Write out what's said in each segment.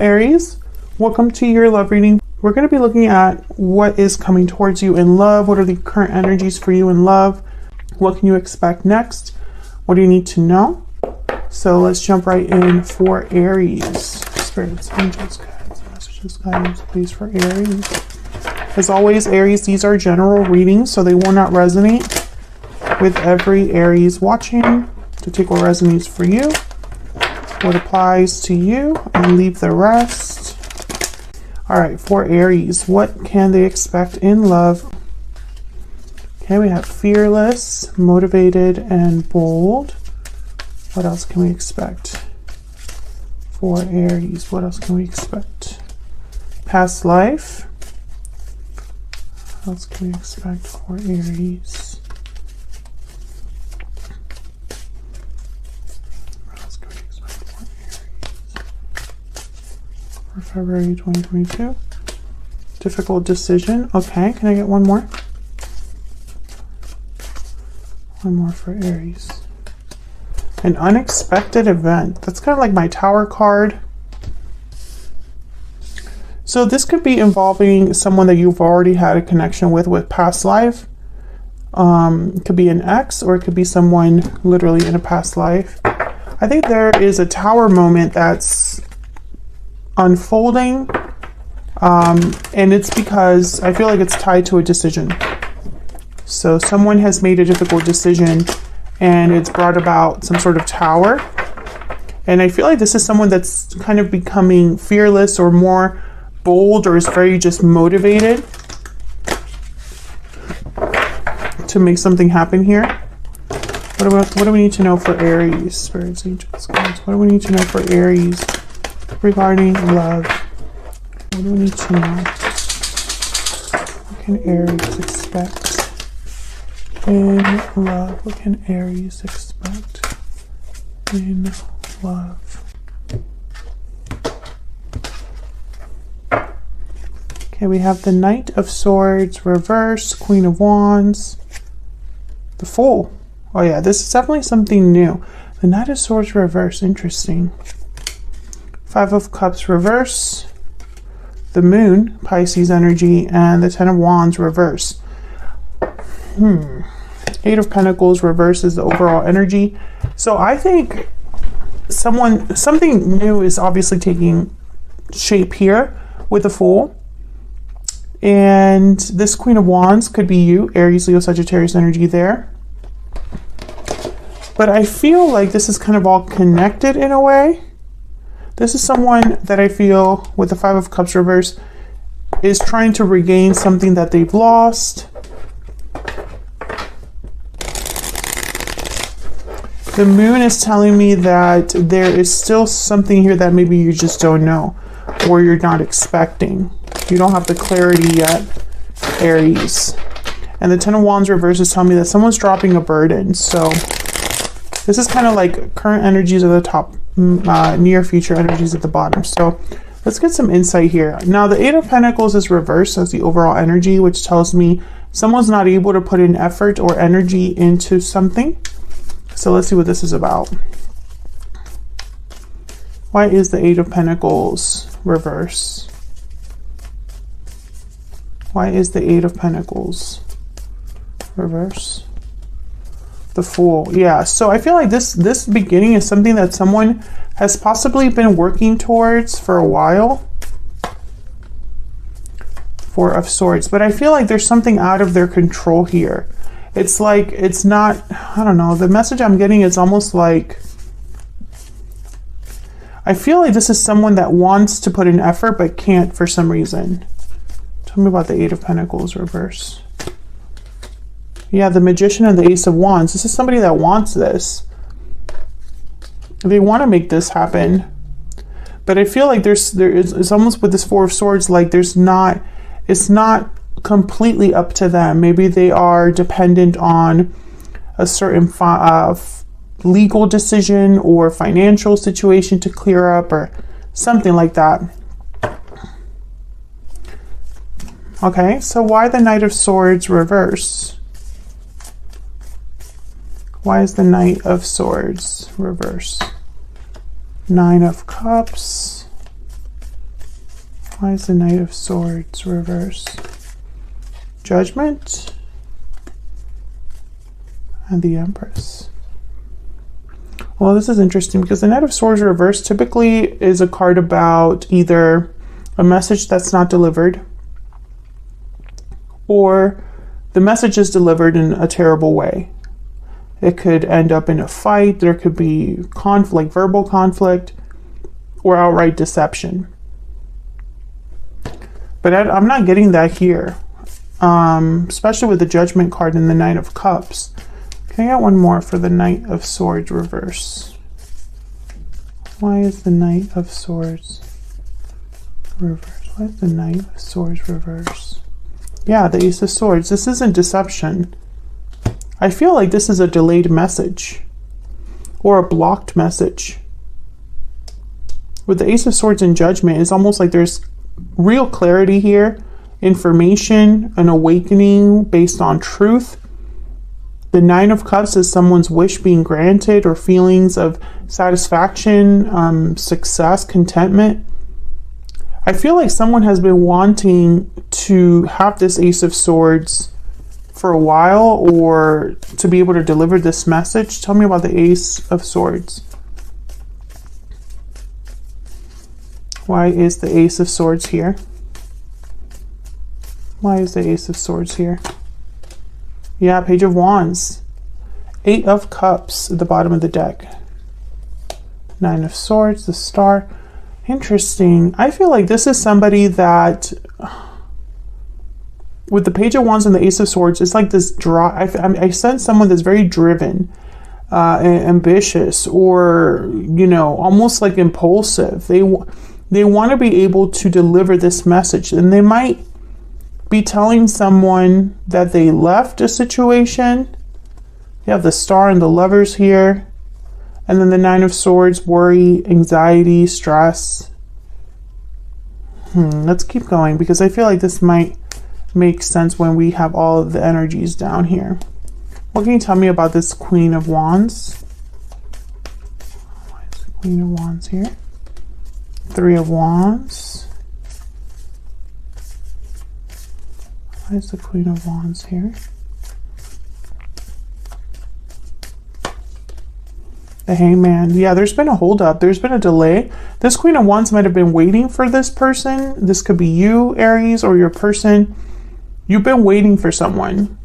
Aries, welcome to your love reading. We're going to be looking at what is coming towards you in love. What are the current energies for you in love? What can you expect next? What do you need to know? So let's jump right in for Aries. Spirits, angels, guides, messages, guidance, please, for Aries. As always, Aries, these are general readings, so they will not resonate with every Aries watching. So take what resonates for you, what applies to you, and leave the rest. All right, for Aries, what can they expect in love? Okay, we have fearless, motivated, and bold. What else can we expect for Aries? What else can we expect? Past life. What else can we expect for Aries? What else can we expect for Aries? For February 2022. Difficult decision. Okay, can I get one more? One more for Aries. An unexpected event. That's kind of like my Tower card. So this could be involving someone that you've already had a connection with past life. It could be an ex, or it could be someone literally in a past life. I think there is a Tower moment that's unfolding. And it's because I feel like it's tied to a decision. So someone has made a difficult decision and it's brought about some sort of Tower. And I feel like this is someone that's kind of becoming fearless or more bold, or is very just motivated to make something happen here. What do we need to know for Aries? Spirits, angels, guides. What do we need to know for Aries regarding love? What do we need to know? What can Aries expect in love? What can Aries expect in love? Okay, we have the Knight of Swords, reverse, Queen of Wands, the Fool. Oh yeah, this is definitely something new. The Knight of Swords, reverse, interesting. Five of Cups, reverse, the Moon, Pisces energy, and the Ten of Wands, reverse. Eight of Pentacles, reverse is the overall energy. So I think something new is obviously taking shape here with the Fool. And this Queen of Wands could be you, Aries, Leo, Sagittarius energy there. But I feel like this is kind of all connected in a way. This is someone that I feel with the Five of Cups reverse is trying to regain something that they've lost. The Moon is telling me that there is still something here that maybe you just don't know, or you're not expecting. You don't have the clarity yet, Aries. And the Ten of Wands reverse is telling me that someone's dropping a burden. So this is kind of like current energies at the top, near future energies at the bottom. So let's get some insight here. Now the Eight of Pentacles is reversed as the overall energy, which tells me someone's not able to put in effort or energy into something. So let's see what this is about. Why is the Eight of Pentacles reverse? Why is the Eight of Pentacles reverse? The Fool. Yeah, so I feel like this beginning is something that someone has possibly been working towards for a while. Four of Swords. But I feel like there's something out of their control here. It's like, it's not, I don't know, the message I'm getting is almost like, I feel like this is someone that wants to put in effort but can't for some reason. Tell me about the Eight of Pentacles reverse. Yeah, the Magician and the Ace of Wands. This is somebody that wants this. They want to make this happen. But I feel like it's almost with this Four of Swords, like it's not completely up to them. Maybe they are dependent on a certain legal decision or financial situation to clear up or something like that. Okay, so why the Knight of Swords reverse? Why is the Knight of Swords reverse? Nine of Cups. Why is the Knight of Swords reverse? Judgment. And the Empress. Well, this is interesting because the Knight of Swords reverse typically is a card about either a message that's not delivered, or the message is delivered in a terrible way. It could end up in a fight. There could be conflict, verbal conflict, or outright deception. But I'm not getting that here, especially with the Judgment card and the Knight of Cups. Can I get one more for the Knight of Swords reverse? Why is the Knight of Swords reverse? Why is the Knight of Swords reverse? Yeah, the Ace of Swords. This isn't deception. I feel like this is a delayed message or a blocked message. With the Ace of Swords and Judgment, it's almost like there's real clarity here, information, an awakening based on truth. The Nine of Cups is someone's wish being granted or feelings of satisfaction, success, contentment. I feel like someone has been wanting to have this Ace of Swords for a while, or to be able to deliver this message. Tell me about the Ace of Swords. Why is the Ace of Swords here? Why is the Ace of Swords here? Yeah, Page of Wands. Eight of Cups at the bottom of the deck. Nine of Swords, the Star. Interesting. I feel like this is somebody that, with the Page of Wands and the Ace of Swords, it's like this I sense someone that's very driven, ambitious, or, you know, almost like impulsive. They want to be able to deliver this message, and they might be telling someone that they left a situation. You have the Star and the Lovers here. And then the Nine of Swords, worry, anxiety, stress. Let's keep going, because I feel like this might make sense when we have all of the energies down here. What can you tell me about this Queen of Wands? Why is the Queen of Wands here? Three of Wands. Why is the Queen of Wands here? The Hangman. Yeah, there's been a holdup. There's been a delay. This Queen of Wands might have been waiting for this person. This could be you, Aries, or your person. You've been waiting for someone.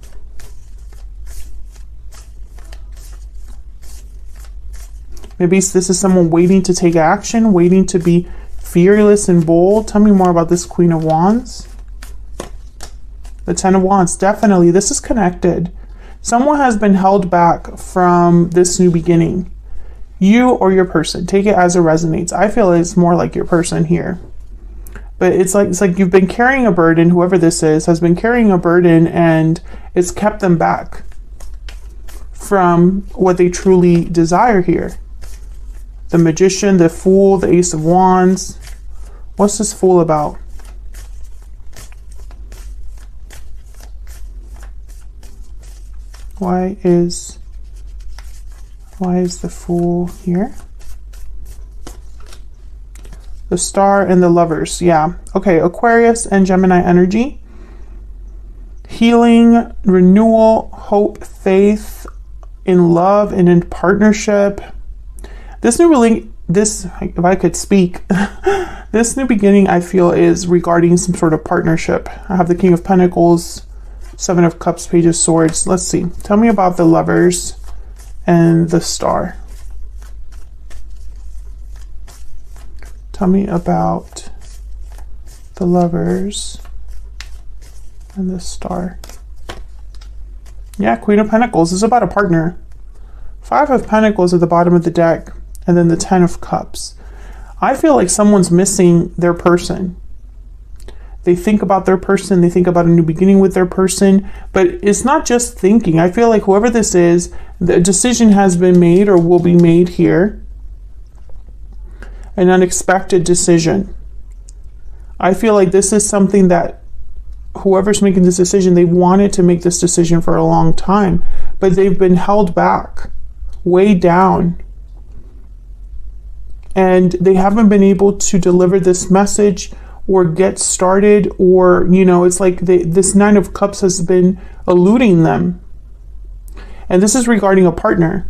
Maybe this is someone waiting to take action, waiting to be fearless and bold. Tell me more about this Queen of Wands. The Ten of Wands. Definitely, this is connected. Someone has been held back from this new beginning. You or your person. Take it as it resonates. I feel it's more like your person here. But it's like you've been carrying a burden. Whoever this is has been carrying a burden, and it's kept them back from what they truly desire here. The Magician, the Fool, the Ace of Wands. What's this Fool about? Why is the Fool here? The Star and the Lovers. Yeah. Okay, Aquarius and Gemini energy. Healing, renewal, hope, faith, in love and in partnership. This if I could speak, this new beginning I feel is regarding some sort of partnership. I have the King of Pentacles, Seven of Cups, Page of Swords. Let's see. Tell me about the Lovers and the Star. Tell me about the Lovers and the Star. Yeah, Queen of Pentacles. This is about a partner. Five of Pentacles at the bottom of the deck. And then the Ten of Cups. I feel like someone's missing their person. They think about their person. They think about a new beginning with their person. But it's not just thinking. I feel like whoever this is, the decision has been made or will be made here. An unexpected decision. I feel like this is something that whoever's making this decision, they wanted to make this decision for a long time. But they've been held back, weighed down. And they haven't been able to deliver this message or get started, or, you know, it's like this Nine of Cups has been eluding them. And this is regarding a partner.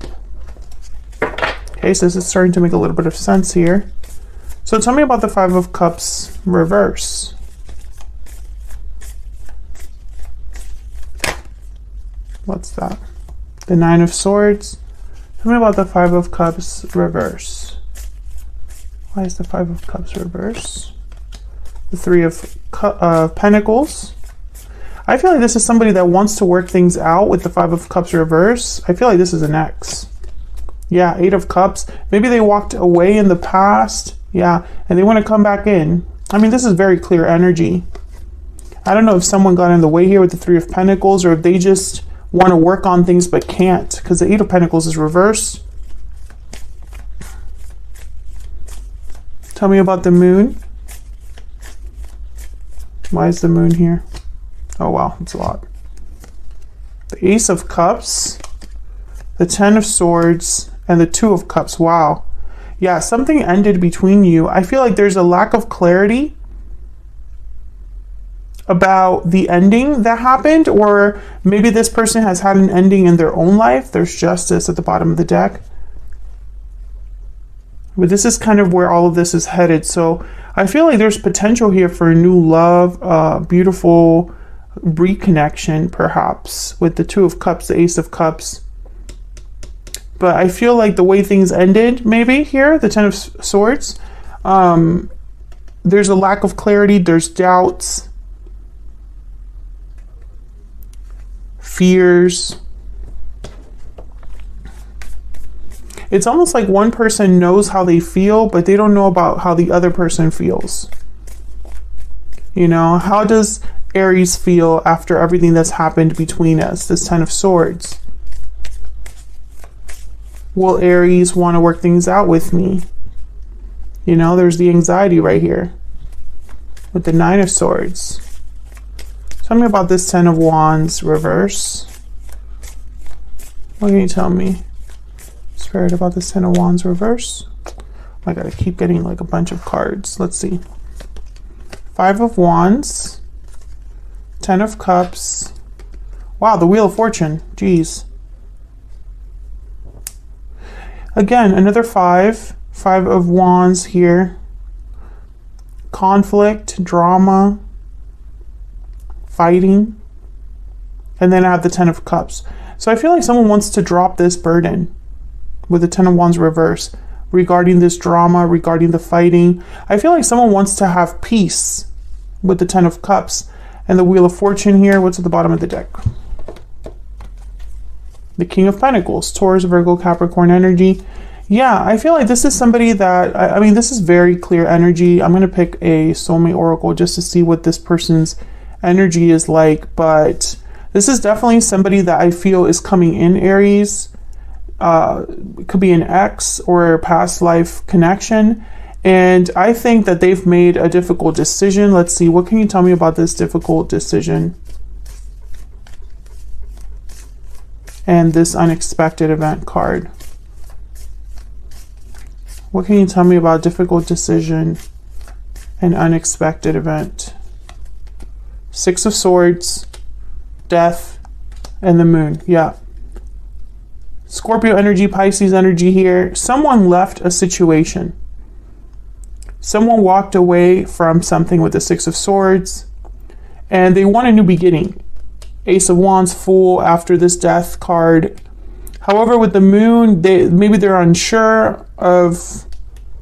Okay, so this is starting to make a little bit of sense here. So tell me about the Five of Cups reverse. What's that? The Nine of Swords. Tell me about the Five of Cups reverse. Why is the Five of Cups reverse? The Three of Pentacles. I feel like this is somebody that wants to work things out with the Five of Cups reverse. I feel like this is an ex. Yeah, Eight of Cups. Maybe they walked away in the past. Yeah, and they want to come back in. I mean, this is very clear energy. I don't know if someone got in the way here with the Three of Pentacles, or if they just want to work on things but can't, because the Eight of Pentacles is reversed. Tell me about the Moon. Why is the Moon here? Oh wow, it's a lot. The Ace of Cups, the Ten of Swords, and the Two of Cups. Wow. Yeah, something ended between you. I feel like there's a lack of clarity about the ending that happened, or maybe this person has had an ending in their own life. There's Justice at the bottom of the deck. But this is kind of where all of this is headed. So I feel like there's potential here for a new love, beautiful reconnection, perhaps, with the Two of Cups, the Ace of Cups. But I feel like the way things ended, maybe here, the Ten of Swords, there's a lack of clarity, there's doubts, fears. It's almost like one person knows how they feel, but they don't know about how the other person feels. You know, how does Aries feel after everything that's happened between us? This Ten of Swords. Will Aries want to work things out with me? You know, there's the anxiety right here with the Nine of Swords. Tell me about this Ten of Wands reverse. What can you tell me, Spirit, about this Ten of Wands reverse? I gotta keep getting like a bunch of cards. Let's see. Five of Wands, Ten of Cups. Wow, the Wheel of Fortune. Jeez. Again, another five of Wands here. Conflict, drama, fighting. And then I have the Ten of Cups. So I feel like someone wants to drop this burden with the Ten of Wands reverse regarding this drama, regarding the fighting. I feel like someone wants to have peace with the Ten of Cups. And the Wheel of Fortune here, what's at the bottom of the deck? The King of Pentacles, Taurus, Virgo, Capricorn energy. Yeah, I feel like this is somebody that, I mean, this is very clear energy. I'm going to pick a soulmate oracle just to see what this person's energy is like. But this is definitely somebody that I feel is coming in, Aries. It could be an ex or a past life connection. And I think that they've made a difficult decision. Let's see, what can you tell me about this difficult decision? And this unexpected event card. What can you tell me about difficult decision and unexpected event? Six of Swords, Death, and the Moon. Yeah. Scorpio energy, Pisces energy here. Someone left a situation. Someone walked away from something with the Six of Swords, and they want a new beginning. Ace of Wands, Fool after this Death card. However, with the Moon, maybe they're unsure of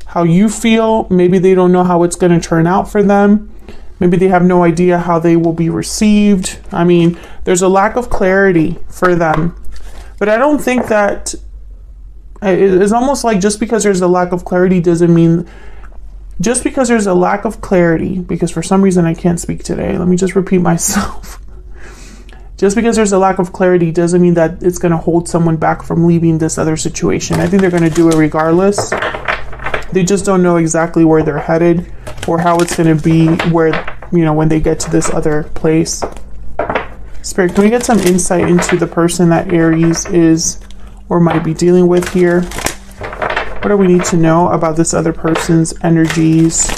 how you feel. Maybe they don't know how it's going to turn out for them. Maybe they have no idea how they will be received. I mean, there's a lack of clarity for them. But I don't think that it's almost like just because there's a lack of clarity doesn't mean, just because there's a lack of clarity, because for some reason I can't speak today. Let me just repeat myself. Just because there's a lack of clarity doesn't mean that it's going to hold someone back from leaving this other situation. I think they're going to do it regardless. They just don't know exactly where they're headed or how it's going to be where, you know, when they get to this other place. Spirit, can we get some insight into the person that Aries is or might be dealing with here? What do we need to know about this other person's energies?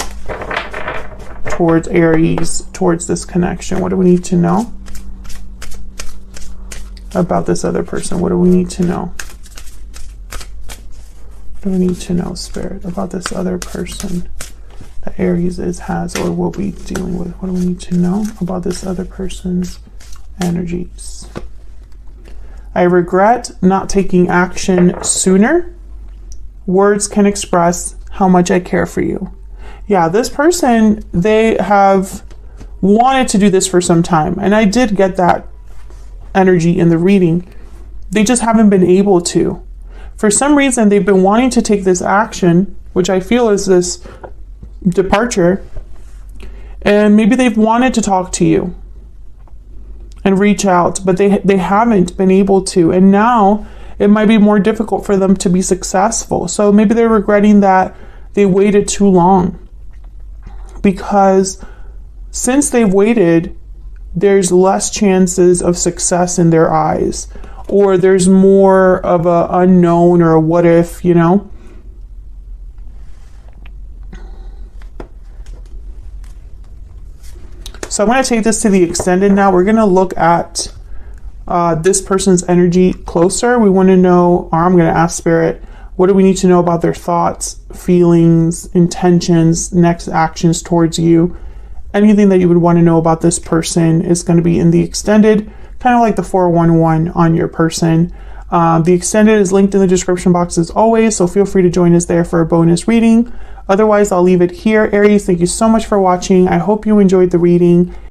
towards Aries, towards this connection? What do we need to know about this other person? What do we need to know? What do we need to know, Spirit, about this other person that Aries has or will be dealing with? What do we need to know about this other person's energies? I regret not taking action sooner. Words can express how much I care for you. Yeah, this person, they have wanted to do this for some time. And I did get that energy in the reading. They just haven't been able to. For some reason, they've been wanting to take this action, which I feel is this departure. And maybe they've wanted to talk to you and reach out, but they haven't been able to. And now it might be more difficult for them to be successful. So maybe they're regretting that they waited too long, because since they've waited, there's less chances of success in their eyes, or there's more of a unknown or a what if, you know? So I'm going to take this to the extended now. We're going to look at this person's energy closer. We want to know, or I'm going to ask Spirit, what do we need to know about their thoughts, feelings, intentions, next actions towards you? Anything that you would want to know about this person is going to be in the extended, kind of like the 411 on your person. The extended is linked in the description box as always, so feel free to join us there for a bonus reading. Otherwise, I'll leave it here. Aries, thank you so much for watching. I hope you enjoyed the reading.